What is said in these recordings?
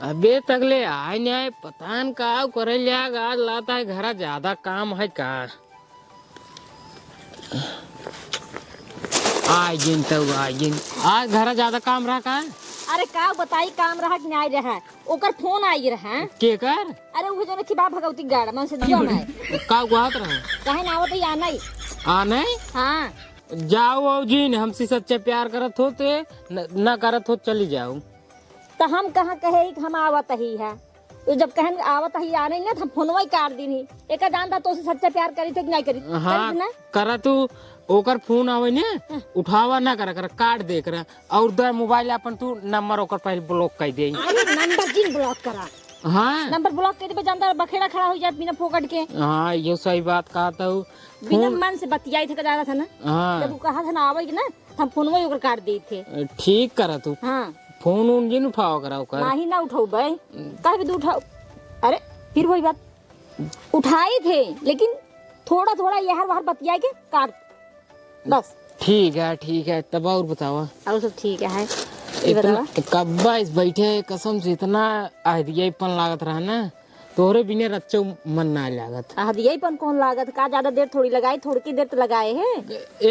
अबे तगले आए नहीं आए पता न का करे लिया आज लाता है घर ज्यादा काम है का आई जिन तो आई जिन आज घर ज्यादा काम रहा का अरे का बताई काम रहा कि नहीं रहा ओकर फोन आई रहा के कर अरे वो जो खिबा भगवती गाड़ मन से दियो ना का गुहात रहा काहे ना आवत या नहीं आ नहीं हां जाओ आओ जिन हमसे सच्चे प्यार करत होते न करत हो चली जाओ तो हम कहां कहे कि हम आवत ही है तो जब कहन आवत ही आ नहीं ना हम फोनवा ही काट दी नहीं एक जानता तो से सच्चा प्यार करी तो नहीं करी हाँ करा तू ओकर फोन आवे ने उठावा ना करा कर काट दे कर और दर मोबाइल अपन तू नंबर ओकर पहले ब्लॉक कर दे अरे नंबर जिन ब्लॉक करा हाँ नंबर ब्लॉक कर दे जानता बखेड़ा खड़ा हो जाए बिना फोकट के हाँ ये सही बात कहता हूँ बिना मन से बतियाई थे जा रहा था ना हाँ जब वो कहा था ना आवे ना हम फोनवा ही ओकर काट दी थे ठीक करा तू हां फोन उन जिन उठाओ करा ओकर नहीं ना उठाओ भाई काहे भी उठाओ अरे फिर वही बात उठाए थे लेकिन थोड़ा थोड़ा यहर वहर बतिया के काट बस ठीक है तब और बतावा और सब ठीक है इतना कब्बा इस बैठे कसम से इतना आदियापन लागत रहा ना तोरे बिना रच्चो मन ना लागत आदियापन कौन लागत का ज्यादा देर थोड़ी लगाई थोड़ी की देर तो लगाए है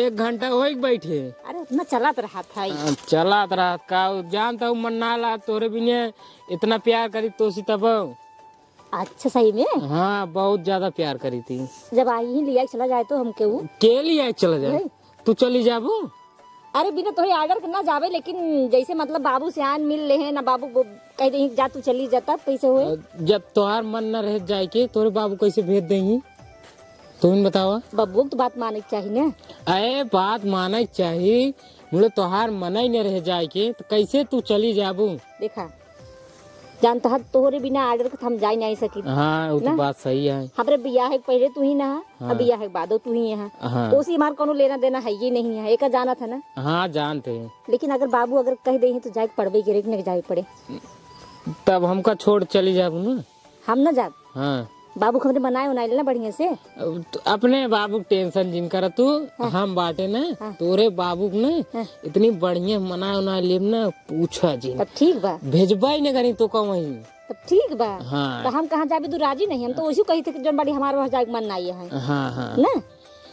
1 घंटा हो बैठे अरे उतना चलात रहा था चलात रहा का जानता हूँ मन ना ला तोरे बिना इतना प्यार करी तो सी तब अच्छा सही में हाँ बहुत ज्यादा प्यार करी थी जब आई ही लिया चला जाए तो हम क्यों के लिए चला जाए तू चली जाबू अरे बिना तो ऑर्डर करना जावे लेकिन जैसे मतलब बाबू से आन मिल ले हैं ना बाबू को कह दे जा तू चली जाता कैसे हुए जब तोहार मन न रह जाए के तोरे बाबू कैसे भेज देही तुम बतावा बब्बू तो बात माने चाहिए ना अरे बात माने चाहिए मुझे तोहार मन ही न रह जाए के तो कैसे तू चली जाबू देखा जानता है तोहरे बिना ऑर्डर के हम जा नहीं सकी हाँ वो तो बात सही है हमारे बियाह है पहले तू ही ना अब बियाह है बादो तू ही है हाँ। तो उसी हमारे कोनो लेना देना है ये नहीं है एक जाना था ना हाँ जानते हैं लेकिन अगर बाबू अगर कह दे तो जाए पड़बे गिरे न जाए पड़े तब हमका छोड़ चली जाबू ना हम ना जा हाँ बाबू खबरे बनाए उनाए लेना बढ़िया से तो अपने बाबू टेंशन जिन कर तू हम बाटे ना तोरे बाबू ने इतनी बढ़िया मना उना लेब ना पूछा जी तब ठीक बा भेजबा ही नहीं करी तो कम वही तब ठीक बा हाँ। तो हम कहाँ जाबे तू राजी नहीं हम तो वैसे कही थे कि जब बड़ी हमारे वहाँ जाए मन नहीं है हाँ हाँ ना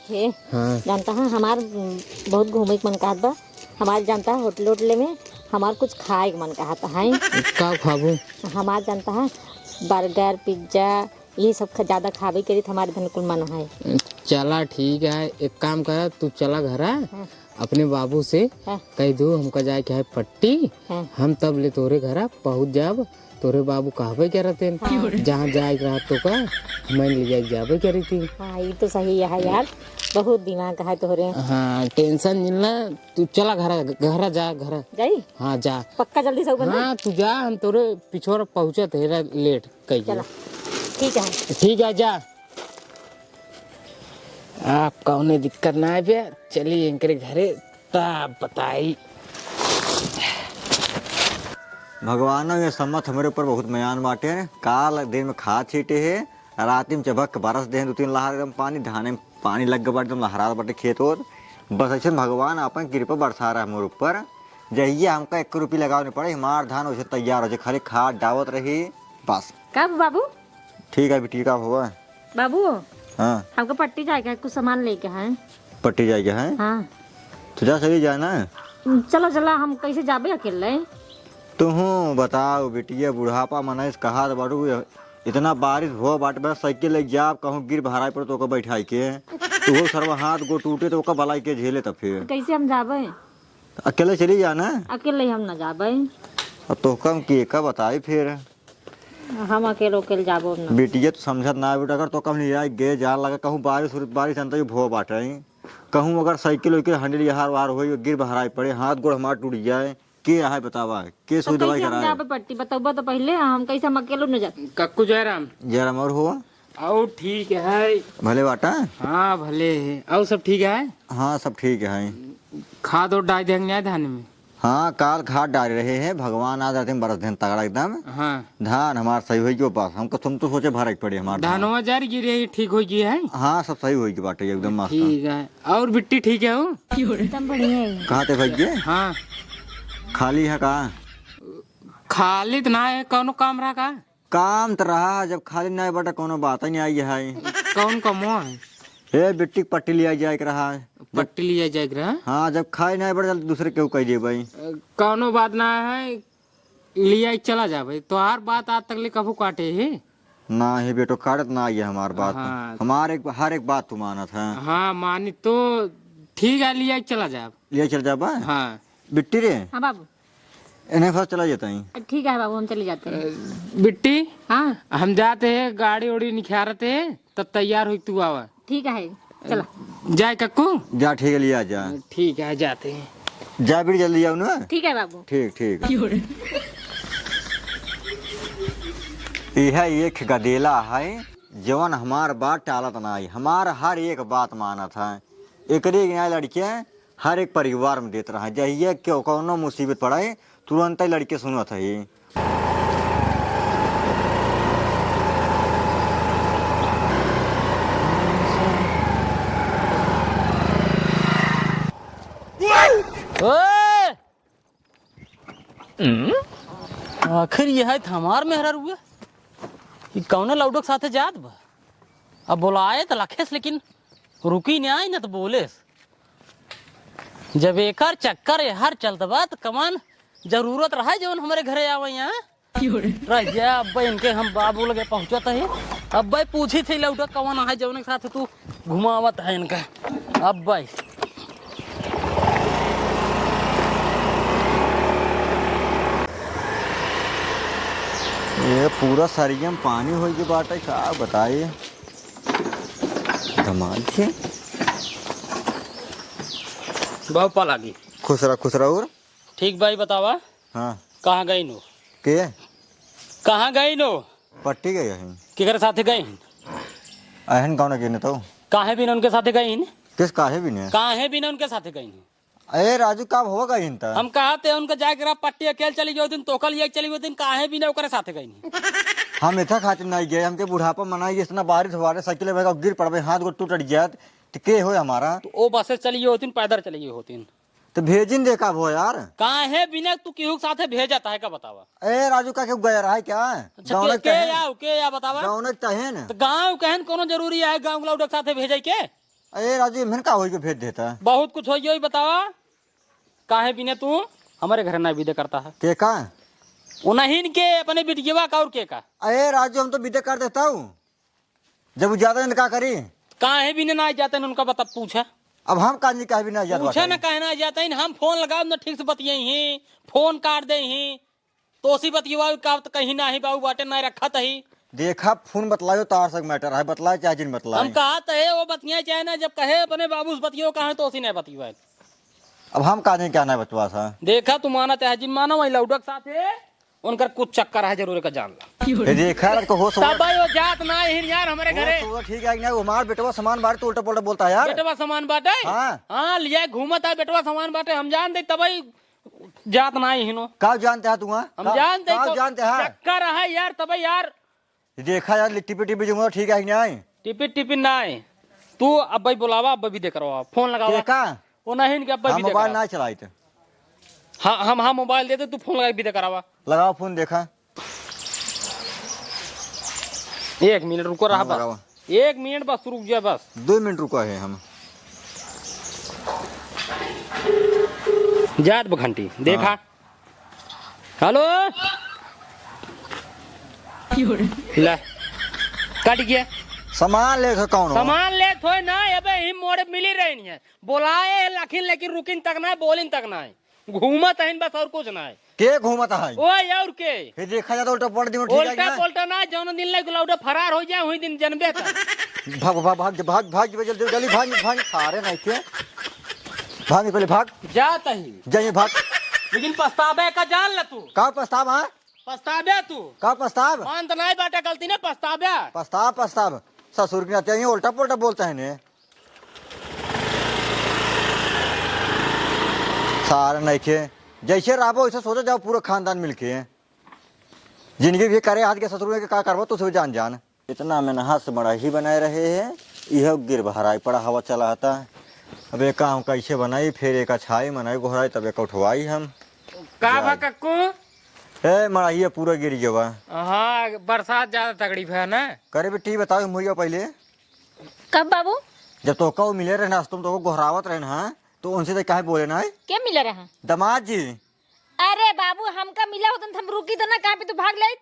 हे हाँ जानता है हमार बहुत घूमे के मन कहत बा हमारे जानता है होटल होटल में हमार कुछ खाए के मन कहता है का खाबू हमार जानता है बर्गर पिज्जा ये सब ज्यादा खावे के हमारे धन कुल मन है चला ठीक है एक काम कर तू चला घर अपने बाबू से कह दो हमका जाए के है पट्टी हम तब ले तोरे घर पहुँच जाब तोरे बाबू कहबे क्या रहते जहाँ जाए रहा तो का मैं ले जाए जाबे क्या रही थी हाँ ये तो सही है यार बहुत दिमाग है तोरे हाँ टेंशन मिलना तू चला घर जा घर जाई हाँ जा पक्का जल्दी सब हाँ तू जा हम तोरे पिछोर पहुँचा तेरा लेट कही ठीक है जा आप कौन दिक्कत ना है भैया चलिए इनके घरे तब बताई भगवान ये सम्मत हमारे ऊपर बहुत मयान बाटे हैं काल दिन में खाद छीटे है रात में चबक बरस दे 2-3 लहार एकदम पानी धाने में पानी लग गए एकदम लहरा बाटे खेत और बस ऐसे भगवान अपन कृपा बरसा रहा है हमारे ऊपर जहिए हमका 1 रुपये लगाने पड़े हमार धान वैसे तैयार हो जाए खाली खाद डावत रही बस कब बाबू ठीक है बेटी का हुआ बाबू हाँ हमको पट्टी जाएगा कुछ सामान लेके हैं पट्टी जाएगा है हाँ तो जा चली जाना चलो चला हम कैसे जाबे अकेले तुम बताओ बेटिया बुढ़ापा मनाइस कहा बाटू इतना बारिश हो बाट में साइकिल लेके जा कहूँ गिर भराई पर तो का बैठाई के तो वो सर्व हाथ गो टूटे तो का बलाई के झेले तब फिर कैसे हम जाबे अकेले चली जाना अकेले हम ना जाबे और तो कम के का बताई फिर हम अकेले अकेले जाबो ना बेटिया तो समझत ना बेटा अगर तो कम नहीं जाए गे जा लगा कहूँ बारिश अंत भो बाटे कहूँ अगर साइकिल वाइकिल हंडल यहार वार हो गिर भराई पड़े हाथ गोड़ हमार टूट जाए के है बतावा के सुई दवाई कराए जाबे पट्टी बताओ तो पहले हम कैसे हम अकेले न जा कक्कू जयराम जयराम और हुआ और ठीक है भले बाटा हाँ भले है और सब ठीक है हाँ सब ठीक है खाद और डाल देंगे धान में हाँ काल खाद डाल रहे हैं भगवान आ जाते हैं बरस दिन तगड़ा एकदम हाँ धान हमारा सही होगी पास हमको तुम तो सोचे भरक पड़े हमारा धानवा जार गिरे ठीक हो गई है हाँ सब सही होगी बाटे एकदम मस्त ठीक है और बिट्टी ठीक है वो एकदम बढ़िया है कहाँ थे भैया हाँ खाली है कहाँ खाली तो ना है, कौनो काम रहा का? काम तो रहा है, जब खाली नहीं बटा कोनो बात ही नहीं आई है। कौन का मुँह है? ए बिट्टी पट्टी लिया जाए के रहा है। पट्टी लिया जाएगा। हाँ, जब खाई नहीं बटा दूसरे क्यों कह दिए भाई। कौनो बात ना है, लिया चला जा भाई। तो हर बात आज तक ले कभू काटे है ना है बेटो, काटत ना आई है हमार बात। हाँ। हमारे हर एक बात तू मानत है। हाँ मानी तो ठीक है, लिया चला जा। लिया चल जा बा। हाँ बिट्टी रे, हाँ बाबू, इन्हें फंस चला जाता है। ठीक है बाबू, हम चले जाते हैं। बिट्टी, हाँ हम जाते हैं, गाड़ी उड़ी निखारते हैं, तब तैयार हुई तू आवा। ठीक है, चलो। जाए कक्कू। जा ठीक है, लिया जा। ठीक है, जाते हैं। जा बिट जल्दी आओ ना। ठीक है बाबू। ठीक ठीक। यह एक गदेला है जवन हमार बात टालत नहीं, हमार हर एक बात मानत है। एकरे न्याय लड़के हर एक परिवार में देते रहा, जहिए क्यों कोनो मुसीबत पड़े तुरंत ही लड़के सुनत है। आखिर यह हमार मेहरा रुआ कौन लाउडो के साथे जात बा। अब बोलाए तो लखेस, लेकिन रुकी नहीं आई ना तो बोलेस। जब एकर चक्कर हर चलत बा तो कमान जरूरत रहा जवन हमारे घरे आवे यहाँ रह जा। अब इनके हम बाबू लगे पहुंचत है। अब भाई पूछी थी लाउडो कौन है जवन के साथ तू घुमावत है इनका। अब भाई ये पूरा सरिया में पानी हो के बात है, क्या बताइए। धमाल से बहुत पा लागी। खुश रहा और ठीक भाई, बतावा हाँ कहाँ गई नो? के कहाँ गई नो? पट्टी गई है केकर साथे गई? अहन कौन गिने तो काहे बिना उनके साथे गई? किस काहे भी ने। काहे बिना उनके साथे गई? अरे राजू कब होगा इनता। हम कहते उनका जाकर पट्टी अकेले चली गई दिन, तोकल ये चली गई दिन, काहे बिना ओकरे साथे गई? हम इतना खातिर नहीं गए, हमके बुढ़ापा मनाई इतना बारिश हुआ साइकिल में गिर पड़े हाथ गो टूट जात तो के हो हमारा। तो वो बसे चली गई होती, पैदल चली गई होती। तो भेजिन देखा हो यार। काहे बिना तू केहू के साथे भेजता है का बतावा? ए राजू का क्यों गया रहा है क्या? अच्छा, के या बतावा। गाँव तहन तो गाँव कहन कोनो जरूरी है गाँव लाउड के साथे भेजे के? अरे राजू इमन का हो के भेज देता। बहुत कुछ हो बतावा। काहे बिना तू हमारे घर ना विदे करता है? के का उन्हीं के अपने बिटिया का और के का? अरे राजू हम तो विदे कर देता हूँ, जब ज्यादा क्या करी। काहे बिना ना जाते हैं उनका बता, पूछा। अब हम काजी कहे भी ना जाते, पूछा ना कहना जाता है। हम फोन लगाओ ना ठीक से बतिये ही, फोन काट दे ही तो उसी बतिया का तो कहीं ना ही बाबू बाटे ना रखा ही। देखा फोन बतलायो तार सक मैटर है, बतलाए चाहे जिन बतलाए। हम कहा तो है वो बतिया चाहे ना, जब कहे अपने बाबू से बतियो कहा तो उसी ने बतिया। अब हम काजी क्या ना बतवा सा। देखा तू माना चाहे जिन माना वही लौडक साथ है, उनका कुछ चक्कर है जरूर का जान ला। देखा को हो तब भाई वो जात ना ही यार हमारे घरे। ठीक है ना, हमार बेटवा सामान बांट तो उल्टा पुल्टा बोलता है यार। बेटवा सामान बांटे। हाँ लिया घूमता है बेटवा सामान बांटे, हम जान दे तब जात ना ही नो। का जानते हैं तुम? हम जानते हैं चक्कर है यार तब यार। देखा यार टिपी टिपी जूंगा ठीक है ना? टिपी टिपी ना तू अब भाई बुलावा, अब भी दे करवा, फोन लगावा। वो नहीं कि अब भी मोबाइल ना चलाई थे। हाँ हम मोबाइल देते, तू फोन लगा भी दे करावा। लगाओ फोन। देखा 1 मिनट रुको रहा बस, 1 मिनट बस रुक जा, बस 2 मिनट रुका है हम। जात बघंटी देखा। हेलो ला कट गया। सामान ले कौन? सामान ले थोए ना, अबे ही मोड़े मिली रही नहीं है। बोलाए लखिन लेकिन रुकिन तक ना, बोलिन तक ना, घूमत है बस और कुछ ना है। के घूमता है? ओए और के फिर देखा जाता उल्टा पड़ दिन ठीक है उल्टा पलटा ना, जौन दिन ले गुलाउडा फरार हो जाए हुई दिन जनबे था। भाग भाग भाग भाग भाग जल्दी जल्दी भाग भाग। सारे नहीं के भाग, पहले भाग जाता ही जाइए भाग। लेकिन पछतावे का जान ल तू। का पछताव? हाँ पछतावे तू का पछताव? मान तो नहीं बाटे गलती ने पछतावे। पछताव पछताव ससुर के नाते उल्टा पुल्टा बोलता है ने। सारे नहीं के जैसे राबो वैसे सोचा जाओ, पूरा खानदान मिलके जिनकी भी करे हाथ के ससुर के का करबो तो सब जान जान। इतना मैंने हाथ से बड़ा ही बनाए रहे हैं, यह गिर बहराई पड़ा हवा चला था। अब एक काम कैसे बनाई, फिर एक छाई बनाई घोड़ाई, तब एक उठवाई हम। का बा कक्कू? ए मड़ाइया पूरा गिर गया। हाँ बरसात ज्यादा तगड़ी है ना। करे बेटी बताओ मुझे पहले, कब बाबू? जब तो को मिले रहे ना तुम तो गोहरावत रहे ना, तो उनसे तो काहे बोले ना? क्या मिला रहा? दामाद जी। अरे बाबू हमका मिला होता हम रुकी तो ना, कहाँ पे तू भाग ले?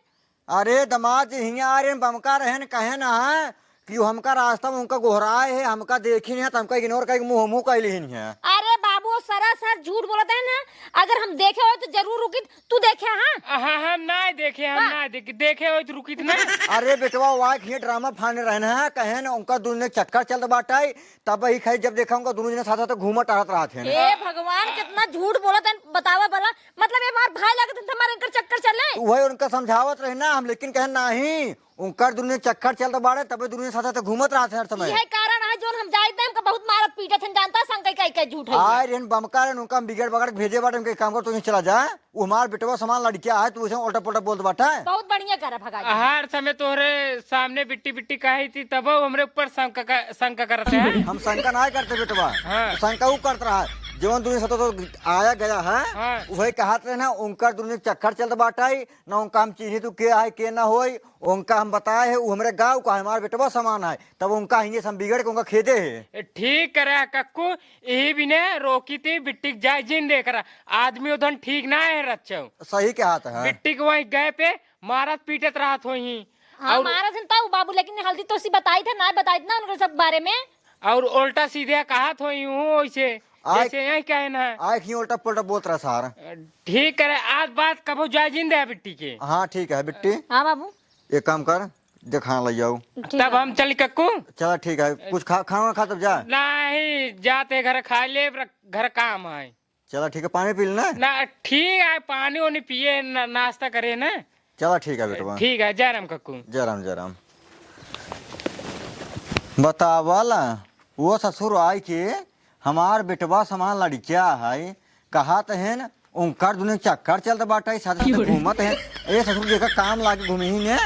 अरे दामाद जी हियाँ आ रहे बमका रहे न कहे ना है कि हमका रास्ता में उनका गोहराए है, हमका देखी नहीं है तो हमका इग्नोर करके मुँह मुँह कैली ही नहीं है। अरे बाबू वो सरासर झूठ बोलता है ना, अगर हम देखे हो तो जरूर रुकी। तू देखे? हाँ हाँ हम ना देखे, हम ना देखे हो तो रुकी ना। अरे बेटवा वहाँ ये ड्रामा फाने रहना है कहे ना उनका दोनों चक्कर चलता बाटा तब ही खाई जब देखा उनका दोनों जने साथ साथ घूमा टहलत रहा थे। ए भगवान कितना झूठ बोला था, बतावा भला। मतलब ये बार भाई लगे थे हमारे इनकर चक्कर चले। वही उनका समझावत रहे ना हम, लेकिन कहे नहीं उनका दोनों चक्कर चलता बाड़े तब दोनों साथ साथ घूमत रहा थे हर समय। यही कारण है जो हम जाते हैं हमका बहुत मारत पीटत हैं, जानता संग कई झूठ है। आय रेन बमका रे उनका बिगड़ बगड़ भेजे बाटे उनके काम कर तो चला जाए। वो हमार बेटवा समान लड़किया है, तू उसे उल्टा पुल्टा बोलत बाटा है। बहुत बढ़िया करा भगा। हर समय तोहरे सामने बिट्टी बिट्टी कही थी तब हमरे ऊपर शंका करते हैं। हम शंका नहीं करते बेटवा, हाँ। शंका वो करता रहा है जीवन दुनिया साथ तो आया गया है। हाँ। वही कहत रहे ना उनका दुनिया चक्कर चलता बाटा ना उनका हम चीनी तू के है के ना होई उनका हम बताए है। वो हमारे गाँव का हमारे बेटवा समान है, तब उनका हिंगे हम बिगड़ के उनका खेदे है। ठीक करे कक्कू, यही भी ने रोकी थी बिट्टी जाय जिन दे करा। आदमी उधर ठीक ना है रच्चो। सही के हाथ है। बिट्टी के वहीं गए पे मारत पीटत रहा थो ही। हाँ मारा था बाबू, लेकिन हल्दी तो सी बताई था ना, बताई ना उनके सब बारे में। और उल्टा सीधे कहा थो यूं वैसे जैसे यही कहे ना। आए ही उल्टा पुल्टा बोलत रहा सार। ठीक करे आज बात कबो जाय जिन दे बिट्टी के। हाँ ठीक है बिट्टी, हाँ बाबू एक काम कर दिखा ले जाओ। तब हम चल कक्कू। चलो ठीक है, कुछ खाना खा तब जा। नहीं जाते घर खा ले, घर काम है। चलो ठीक है, पानी पी लेना। ना ठीक है, पानी वानी पिए नाश्ता करे ना। चलो ठीक है बेटवा। ठीक है, जय राम कक्कू। जय राम जय राम। बतावाला वो ससुर आई के हमार बेटवा समान लड़किया है, कहा है न उनका दुनिया चक्कर चलता बाटा साथ साथ घूमत है। ए ससुर देखा काम लाके घूमे ही ने।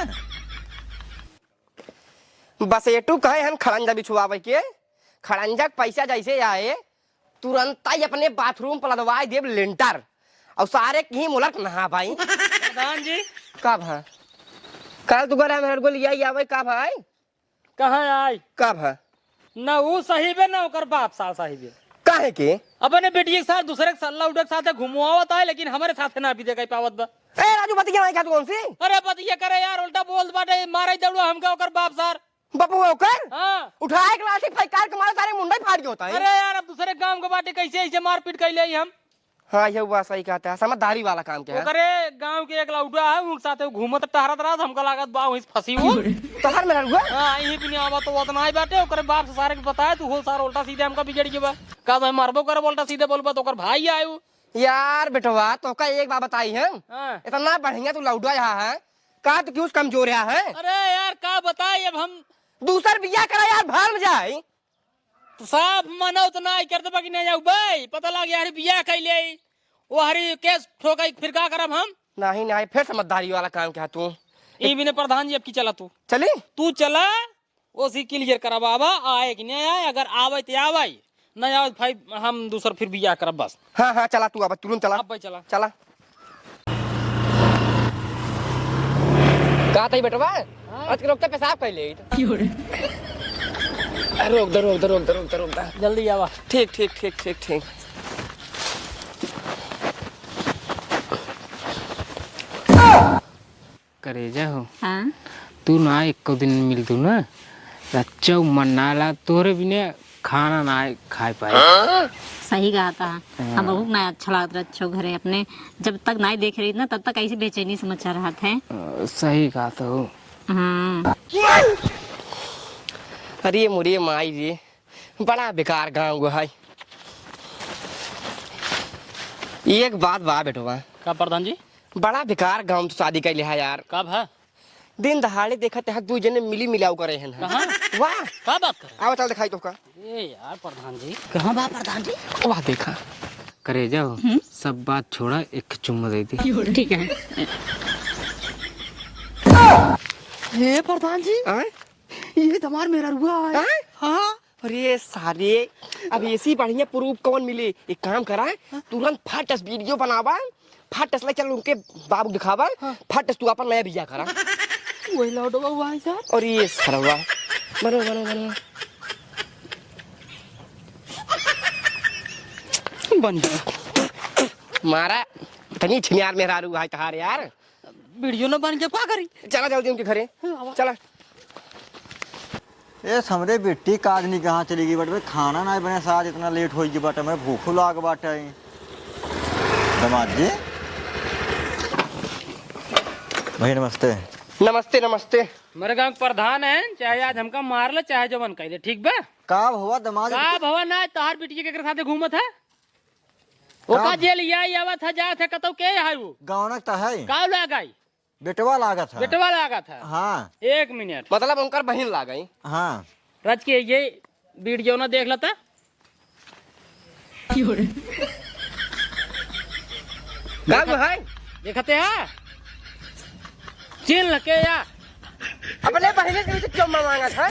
बस एटू कहे हम खड़ंजा बिछुआवे के, खड़ंजा के पैसा जैसे आए तुरंत ही अपने बाथरूम पर लदवाए देव लेंटर और सारे कहीं मुलक नहा भाई। प्रधान जी कब है? कल तू घर मेरे को लिया आवे कब है? कहाँ आई? कब है? ना वो सही है ना ओकर बाप साल साहिब है। काहे के? अपने बेटी के साथ दूसरे के सल्ला उड़े के साथ घुमावत है, लेकिन हमारे साथ ना भी देखा पावत बा। ए राजू बतिया नहीं क्या तू कौन सी? अरे बतिया करे यार, उल्टा बोल बाटे मारे दौड़ो हमका ओकर बाप सार। बपू होकर हाँ उठाए के लाठी फैकार के मारे तारे मुंडा फाड़ के होता है। अरे यार अब दूसरे गांव के बाटे कैसे ऐसे मारपीट कैले हम। हाँ ये हुआ सही कहता है, समझदारी वाला काम क्या है। ओकरे गांव के एक लौटा है, उनके साथ घूमत टहरत रहा, हमका लागत बा वहीं फंसी हो। तो हर मेरा रुआ हां यही भी नहीं आवा तो उतना ही बाटे। ओकरे बाप से सारे के बताया तू हो सार उल्टा सीधे हमका बिगड़ के बा। का मैं मारबो कर उल्टा सीधे बोलबा तो ओकर भाई आयो। यार बेटवा तो का एक बात बताई है, हां इतना बढ़िया तू लौटा यहाँ है का तू क्यों कमजोर है? अरे यार का बताई, अब हम दूसर बिया करा यार भार में जाए तो साफ मानो तो नहीं करते बाकी नहीं जाऊ भाई। पता लग यार बियाह कैले वो हरी केस ठोकाई, फिर का करब हम? नहीं नहीं फिर समझदारी वाला काम क्या तू? ई भी ने प्रधान जी अब की चला तू चली तू चला ओसी क्लियर करब आवा आए कि नहीं आए। अगर आवे तो आवे, नहीं आवे भाई हम दूसर फिर बियाह करब बस। हाँ हाँ चला तू अब तुरंत चला अब भाई चला चला। कहा था बेटवा आज के रोकते पेशाब कर ले। रोक दो रोक दो रोक दो रोक दो रोक दो जल्दी आवा। ठीक ठीक ठीक ठीक ठीक। करेजा हो हाँ तू ना एक दिन मिल तू ना रच्चा मनाला तोरे बिना खाना ना खाए पाए। सही कहा था। हम बहुत ना अच्छा लगता अच्छो घरे अपने, जब तक नहीं देख रही ना तब तक ऐसी बेचैनी समझ रहा था। सही कहा तो। अरे मुरे माई जी बड़ा बेकार गाँव है। एक बात बा बेटवा का प्रधान जी? बड़ा बेकार गाँव तो शादी कर लिया यार। कब है? दिन दहाड़े देखा ते दू जने मिली मिलाऊ करे हैं। कहाँ? वाह का बात कर? आओ चल दिखाई तो का। ए यार प्रधान जी कहाँ बा प्रधान जी? वाह देखा करेजा हो सब बात छोड़ा, एक चुम्मा दे दी। ठीक है। हे प्रधान जी ये तुम्हार मेरा रुआ है। हाँ अरे सारे अब ऐसी बढ़िया प्रूफ कौन मिले, एक काम करा तुरंत फटस वीडियो बनावा फाट असला चल उनके बाबू दिखावा फाट तू अपन नया बिया करा वही लौटवा भाई साहब। और ये सरवा बनो बनो बनो बन गया मारा तनी छिनार मेहरा रू है तहार यार वीडियो न बन के क्या करी। चला जल्दी उनके घरे चला ए समरे बेटी काजनी कहाँ चली गई बट भाई खाना ना बने साथ इतना लेट हो गई बट मैं भूख लाग बाटे दमाद जी भाई नमस्ते। नमस्ते नमस्ते मेरे गांव के प्रधान है, चाहे आज हमका मार ले चाहे जो मन कह ठीक बा। का हुआ दमाद का भवन ना तहार बिटिया के साथे घूमत है ओका जेल यही आवत है जात है कतौ के है वो गाँव तो है का लगाई बेटवा लागत है बेटवा लागत है। हाँ 1 मिनट मतलब उनकर बहन ला गई हाँ रच के ये वीडियो ना देख लेता गाँव है देखते है चिन्ह के या अपने बहन से क्यों मांगा था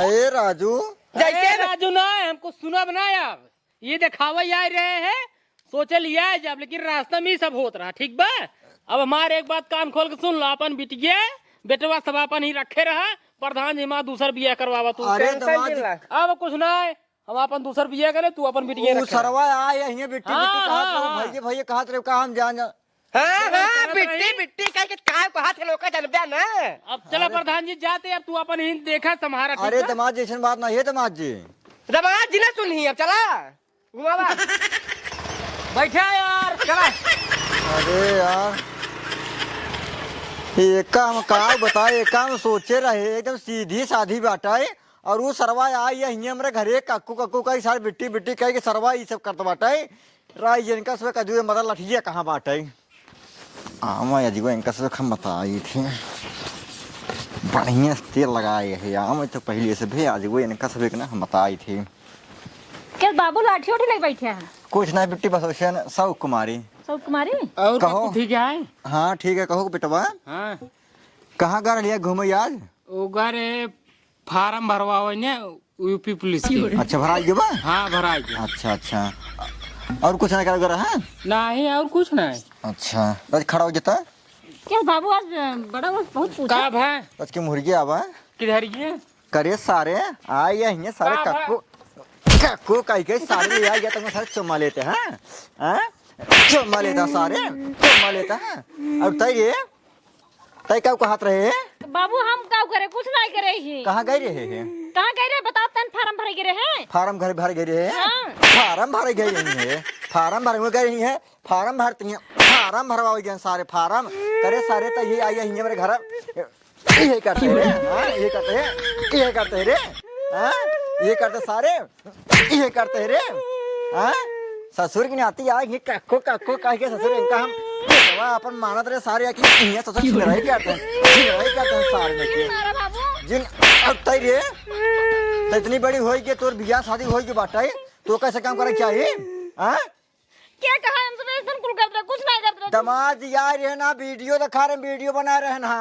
अरे राजू जैसे राजू ना हमको सुना बनाया ये दिखावा आ रहे हैं सोचे लिया जब लेकिन रास्ता में ही सब होत रहा ठीक बा। अब हमारे एक बात कान खोल के सुन लो अपन बिटिया बेटवा सब अपन ही रखे रहा प्रधान जी माँ दूसर बिया करवावा तू अरे दमाद अब कुछ ना है हम अपन दूसर बिया करे तू अपन बिटिया तू रखे सरवा आए यहीं बेटी हाँ, बेटी कहा हाँ, भाई भाई कहा तेरे का हम जान हाँ हाँ बिट्टी बिट्टी कह के कहा को हाथ लोका जनबे ना अब चला प्रधान जी जाते अब तू अपन ही देखा तुम्हारा ठीक अरे बा? दमाद जैसन बात ना है दमाद जी दमाद जी ने सुनी अब चला घुमावा बैठा यार चला अरे यार ये काम का बताए काम सोचे रहे एकदम सीधी साधी बात है और वो सरवा आई है हमारे घरे कक्कू कक्कू का सारे बिट्टी बिट्टी कह के सरवा ये सब करता बाटा है राय जिनका सब कदू मतलब लठिया कहाँ बाटा है आमा अजीब इनका सब हम बताई थी बढ़िया तेल लगाए है आम तो पहले से भी आज वो इनका सब ना हम बताई थी क्या बाबू लाठी उठी नहीं बैठे हैं कुछ नहीं बिट्टी बस सौ कुमारी सब कुमारी और कहो। बापू ठीक है हाँ ठीक है कहो बेटवा हाँ कहाँ कर लिया घूमे आज उगर फार्म भरवा हो ने यूपी पुलिस की अच्छा भरा बा हाँ भराई के। अच्छा अच्छा और कुछ नहीं कर है नहीं और कुछ नहीं अच्छा आज खड़ा हो जाता क्या बाबू आज बड़ा बहुत पूछा का भाई आज की मुर्गी आवा किधर ये करे सारे आए हैं सारे का कक्कू कक्कू कह के सारे ले आ गया तो सारे चुम्मा लेते हैं हाँ? चुम्मा लेता सारे चुम्मा लेता है और तय तय क्या हाथ रहे बाबू हम का करे कुछ नहीं करे ही कहाँ गए रहे हैं कहाँ गए रे बता तन फार्म भरे गिरे हैं फार्म घर भर गए हैं हाँ। फार्म भरे गए नहीं है फार्म भर गए नहीं है फार्म भरती हैं फार्म भरवा गए सारे फार्म करे सारे तो ये आई है मेरे घर ये करते रे हाँ ये करते हैं ये करते रे हाँ ये करते सारे ये करते रे हाँ ससुर की नाती आएगी कक्को कक्को कह के ससुर इनका हम अपन मानत रहे सारे कि ये ससुर छिड़ाई करते हैं सारे में के अरे बाबू जिन अब तय रे तो इतनी बड़ी होगी तोर बियाह शादी होगी बाटाई तो कैसे काम करे चाहिए हाँ क्या कहा हम तुम्हें एकदम कुल कर रहे कुछ नहीं कर रहे दमाद यार है ना वीडियो दिखा रहे वीडियो बना रहे ना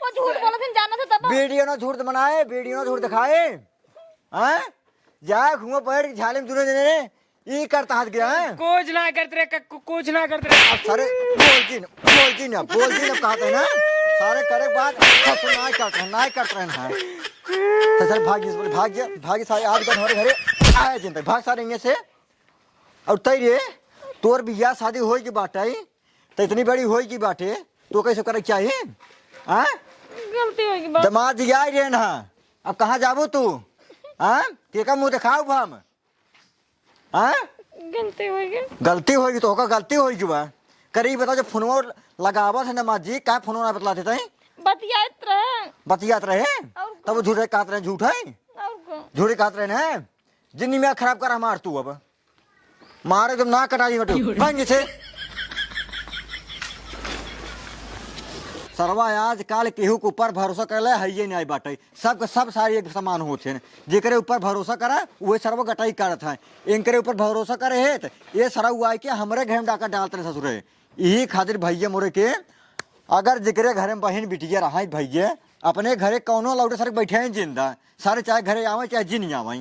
वो झूठ बोला थे जाना था तब वीडियो ना झूठ बनाए वीडियो ना झूठ दिखाए हाँ जाए घूमो बैठ के झाले में दूर जने ये करता हाथ गया है कुछ ना करते रे कुछ ना करते रे अब सारे बोलती ना कहते हैं ना सारे करे बाद ना करते हैं ना तो सर भाग्य सारे आज घर हमारे घरे आए जिनते भाग सारे यहाँ से और तय रे तोर बियाह शादी हो की बात है तो इतनी बड़ी हो की बात है तो कैसे करे चाहिए हाँ गलती होगी बाबू दमाद यार रे ना अब कहाँ जाबो तू हाँ के मुँह दिखाओ हम हाँ गलती होगी गलती होगी गलती बा करी बताओ जब फोनवा लगावा से नमाज जी क्या फोनवा ना बतलाते थे बतियात रहे बतियात रहे और तब वो झूठे कहते रहे झूठ है और को झूठे कहते रहे ना जिंदगी में खराब करा मार तू अब मार एकदम ना कटा दी बटू बन से सरवा आज काल केहू के ऊपर भरोसा कर है ये नहीं बाटे सब सारे एक समान होते हैं जेकरे ऊपर भरोसा करा वही सर्व गटाई करत है इनकरे ऊपर भरोसा करे है तो ये सरा हुआ है कि हमारे घर में डाका डालते रहे ससुरे यही खातिर भैया मोरे के अगर जेकरे घर में बहन बिटिया रहा भैया अपने घरे कौनो लौटे सर बैठे हैं जिंदा सारे चाहे घरे आवे चाहे जिन आवे